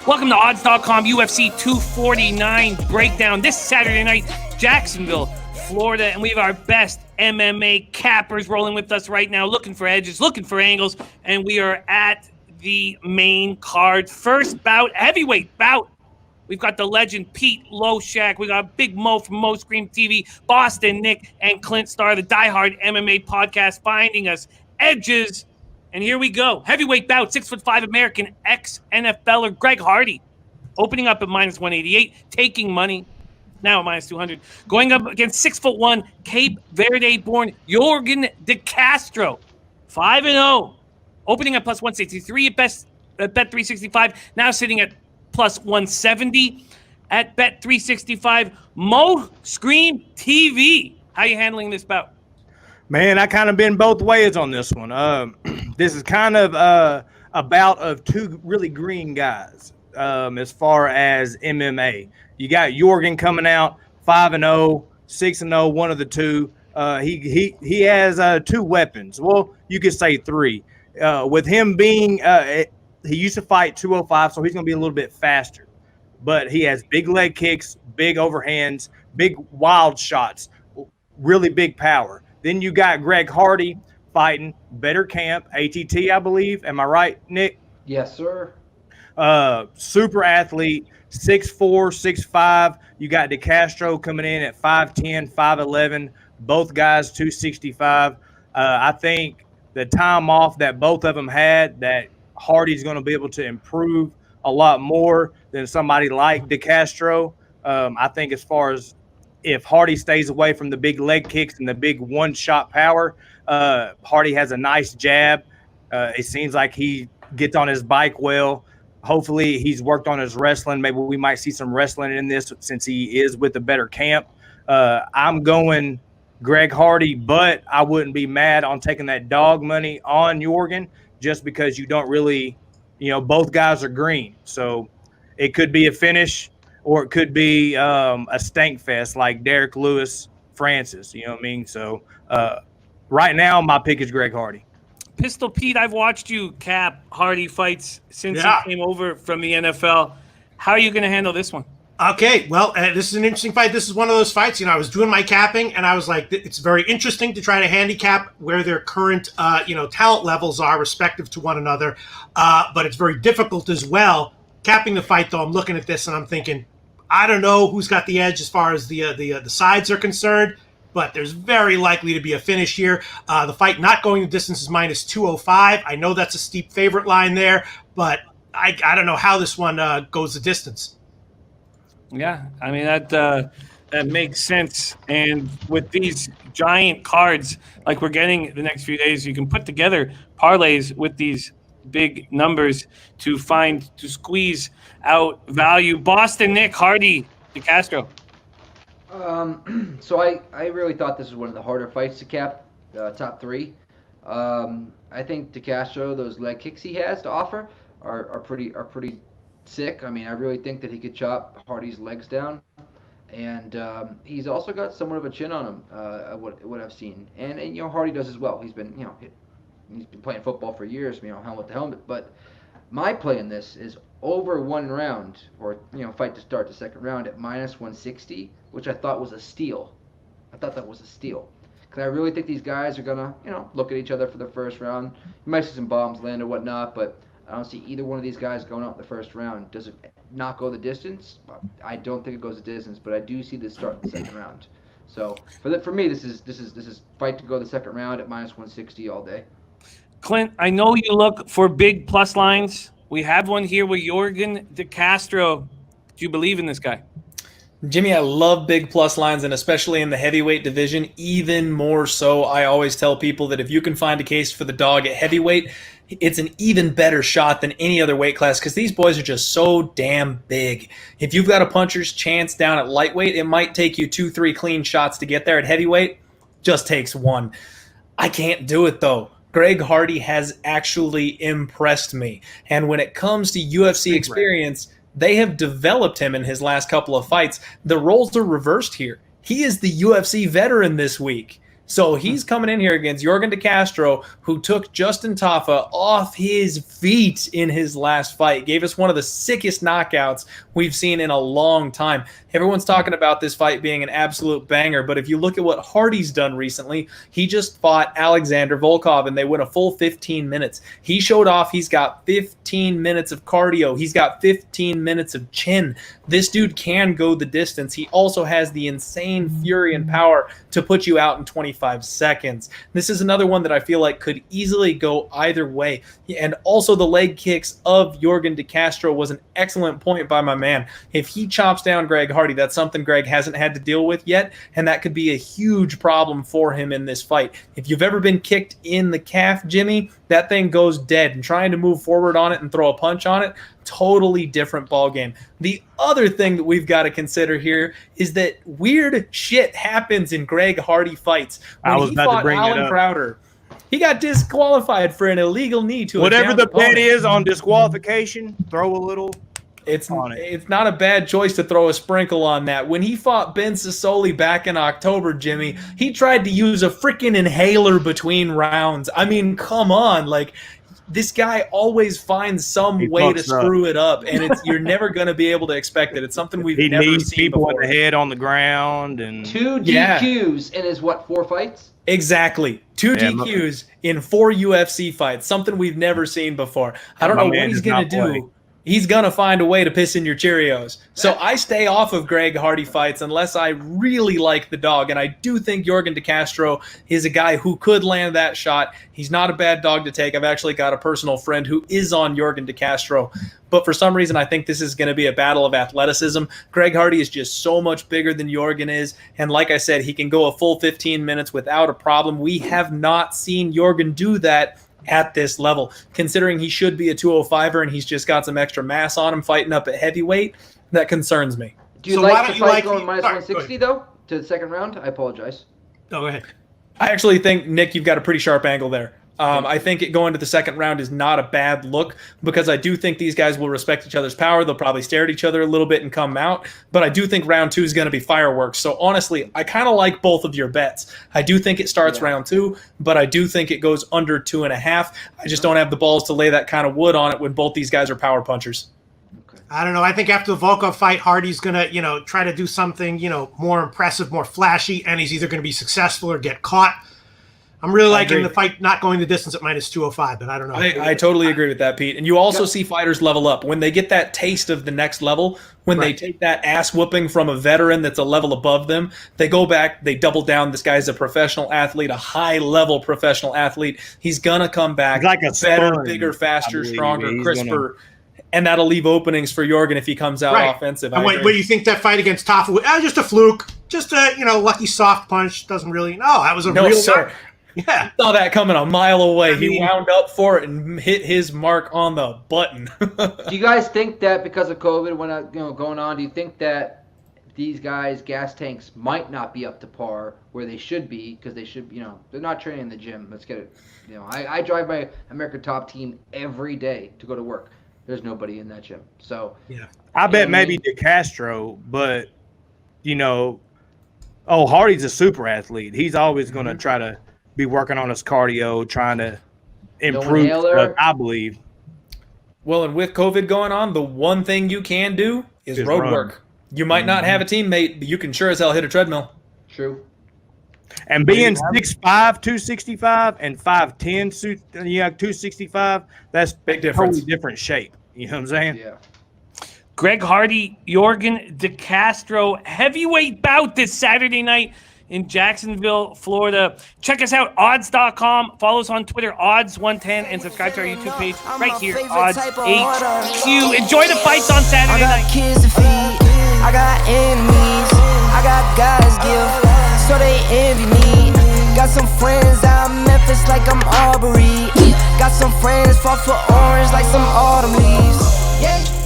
Welcome to Odds.com UFC 249 breakdown this Saturday night, Jacksonville, Florida, and we have our best MMA cappers rolling with us right now, looking for edges, looking for angles, and we are at the main card. First bout, heavyweight bout. We've got the legend Pete Loshak. We got Big Mo from Mo Scream TV, Boston Nick, and Clint Star, the diehard MMA podcast, finding us edges. And here we go. Heavyweight bout, 6'5" American ex-NFLer Greg Hardy, opening up at minus 188, taking money, now at minus 200. Going up against 6'1", Cape Verde-born Yorgan de Castro, 5-0, opening at plus 163 at Bet365, now sitting at plus 170 at Bet365. Mo Scream TV, how you handling this bout? Man, I kind of been both ways on this one. This is kind of a bout of two really green guys as far as MMA. You got Yorgan coming out 5-0, 6-0, one of the two. He has two weapons. Well, you could say three. With him being he used to fight 205, so he's going to be a little bit faster. But he has big leg kicks, big overhands, big wild shots, really big power. Then you got Greg Hardy fighting Better Camp, ATT, I believe. Am I right, Nick? Yes, sir. Super athlete, 6'4", 6'5". You got De Castro coming in at 5'10", 5'11". Both guys 265. I think the time off that both of them had, that Hardy's going to be able to improve a lot more than somebody like De Castro. I think as far as if Hardy stays away from the big leg kicks and the big one-shot power, Hardy has a nice jab. It seems like he gets on his bike well. Hopefully he's worked on his wrestling. Maybe we might see some wrestling in this since he is with the Better Camp. I'm going Greg Hardy, but I wouldn't be mad on taking that dog money on Yorgan just because you don't really, both guys are green. So it could be a finish, or it could be a stank fest like Derek Lewis, Francis. You know what I mean? So right now, my pick is Greg Hardy. Pistol Pete, I've watched you cap Hardy fights since he came over from the NFL. How are you going to handle this one? Okay, well, this is an interesting fight. This is one of those fights, I was doing my capping, and I was like, it's very interesting to try to handicap where their current, talent levels are respective to one another. But it's very difficult as well. Capping the fight, though, I'm looking at this and I'm thinking, I don't know who's got the edge as far as the sides are concerned, but there's very likely to be a finish here. The fight not going the distance is minus 205. I know that's a steep favorite line there, but I don't know how this one goes the distance. Yeah, I mean, that makes sense. And with these giant cards like we're getting the next few days, you can put together parlays with these big numbers to squeeze out value. Boston Nick, Hardy, De Castro. So I really thought this was one of the harder fights to cap, top three. I think De Castro, those leg kicks he has to offer are pretty sick. I mean, I really think that he could chop Hardy's legs down, and he's also got somewhat of a chin on him. What I've seen, and Hardy does as well. He's been he's been playing football for years, helmet to helmet. But my play in this is over one round, or fight to start the second round at minus 160, which I thought was a steal. I thought that was a steal, because I really think these guys are gonna look at each other for the first round. You might see some bombs land or whatnot, but I don't see either one of these guys going out in the first round. Does it not go the distance? I don't think it goes the distance, but I do see this start in the second round. So for me, this is fight to go the second round at minus 160 all day. Clint, I know you look for big plus lines. We have one here with Yorgan de Castro. Do you believe in this guy? Jimmy, I love big plus lines, and especially in the heavyweight division, even more so. I always tell people that if you can find a case for the dog at heavyweight, it's an even better shot than any other weight class, because these boys are just so damn big. If you've got a puncher's chance down at lightweight, it might take you 2-3 clean shots to get there. At heavyweight, just takes one. I can't do it, though. Greg Hardy has actually impressed me. And when it comes to UFC experience, they have developed him in his last couple of fights. The roles are reversed here. He is the UFC veteran this week. So he's coming in here against Yorgan de Castro, who took Justin Tafa off his feet in his last fight. Gave us one of the sickest knockouts we've seen in a long time. Everyone's talking about this fight being an absolute banger, but if you look at what Hardy's done recently, he just fought Alexander Volkov, and they went a full 15 minutes. He showed off he's got 15 minutes of cardio. He's got 15 minutes of chin. This dude can go the distance. He also has the insane fury and power to put you out in 25 seconds. This is another one that I feel like could easily go either way. And also the leg kicks of Yorgan de Castro was an excellent point by my man. If he chops down Greg Hardy, that's something Greg hasn't had to deal with yet, and that could be a huge problem for him in this fight. If you've ever been kicked in the calf, Jimmy, that thing goes dead, and trying to move forward on it and throw a punch on it, totally different ball game. The other thing that we've got to consider here is that weird shit happens in Greg Hardy fights. When he fought Alan Crowder, he got disqualified for an illegal knee to whatever the bet is on disqualification. Throw a little. It's not a bad choice to throw a sprinkle on that. When he fought Ben Sassoli back in October, Jimmy, he tried to use a freaking inhaler between rounds. I mean, come on, like. This guy always finds some way to screw it up, and you're never going to be able to expect it. It's something we've never seen people before. in the head on the ground and 2 DQs in his 4 fights? Exactly. 2 DQs in 4 UFC fights. Something we've never seen before. I don't know what he's going to do. He's going to find a way to piss in your Cheerios. So I stay off of Greg Hardy fights unless I really like the dog. And I do think Yorgan de Castro is a guy who could land that shot. He's not a bad dog to take. I've actually got a personal friend who is on Yorgan de Castro. But for some reason, I think this is going to be a battle of athleticism. Greg Hardy is just so much bigger than Yorgan is. And like I said, he can go a full 15 minutes without a problem. We have not seen Yorgan do that at this level, considering he should be a 205er and he's just got some extra mass on him fighting up at heavyweight. That concerns me. Do you like the fight going minus 160 though to the second round? I apologize. No, go ahead. I actually think, Nick, you've got a pretty sharp angle there. I think it going to the second round is not a bad look because I do think these guys will respect each other's power. They'll probably stare at each other a little bit and come out. But I do think round 2 is going to be fireworks. So honestly, I kind of like both of your bets. I do think it starts round 2, but I do think it goes under 2.5. I just don't have the balls to lay that kind of wood on it when both these guys are power punchers. I don't know. I think after the Volkov fight, Hardy's going to, try to do something, more impressive, more flashy, and he's either going to be successful or get caught. I'm really liking the fight not going the distance at minus 205, but I don't know. I totally agree with that, Pete. And you also see fighters level up. When they get that taste of the next level, when they take that ass whooping from a veteran that's a level above them, they go back, they double down. This guy's a professional athlete, a high-level professional athlete. He's going to come back like a better, bigger, faster, stronger, crisper. And that'll leave openings for Yorgan if he comes out offensive. And what do you think that fight against Tafa was? Just a fluke. Just a, lucky soft punch. Doesn't really. No, that was a real sir. Yeah. Saw that coming a mile away. He wound up for it and hit his mark on the button. Do you guys think that because of COVID going on, do you think that these guys' gas tanks might not be up to par where they should be because they should, they're not training in the gym. Let's get it. I drive my American Top Team every day to go to work. There's nobody in that gym. So I bet maybe De Castro, but Hardy's a super athlete. He's always going to try to be working on his cardio, trying to improve stuff, I believe. Well, and with COVID going on, the one thing you can do is road work. You might not have a teammate, but you can sure as hell hit a treadmill. True. And being 6'5", 265, and 5'10", 265, that's big difference. Totally different shape. You know what I'm saying? Yeah. Greg Hardy, Yorgan de Castro, heavyweight bout this Saturday night in Jacksonville, Florida. Check us out, odds.com. Follow us on Twitter, odds110, and subscribe to our YouTube page right here, Odds HQ. Enjoy the fights on Saturday night. I got kids to feed, I got enemies, I got guys give, so they envy me. Got some friends out in Memphis like I'm Aubrey. Got some friends fought for orange like some autumn leaves.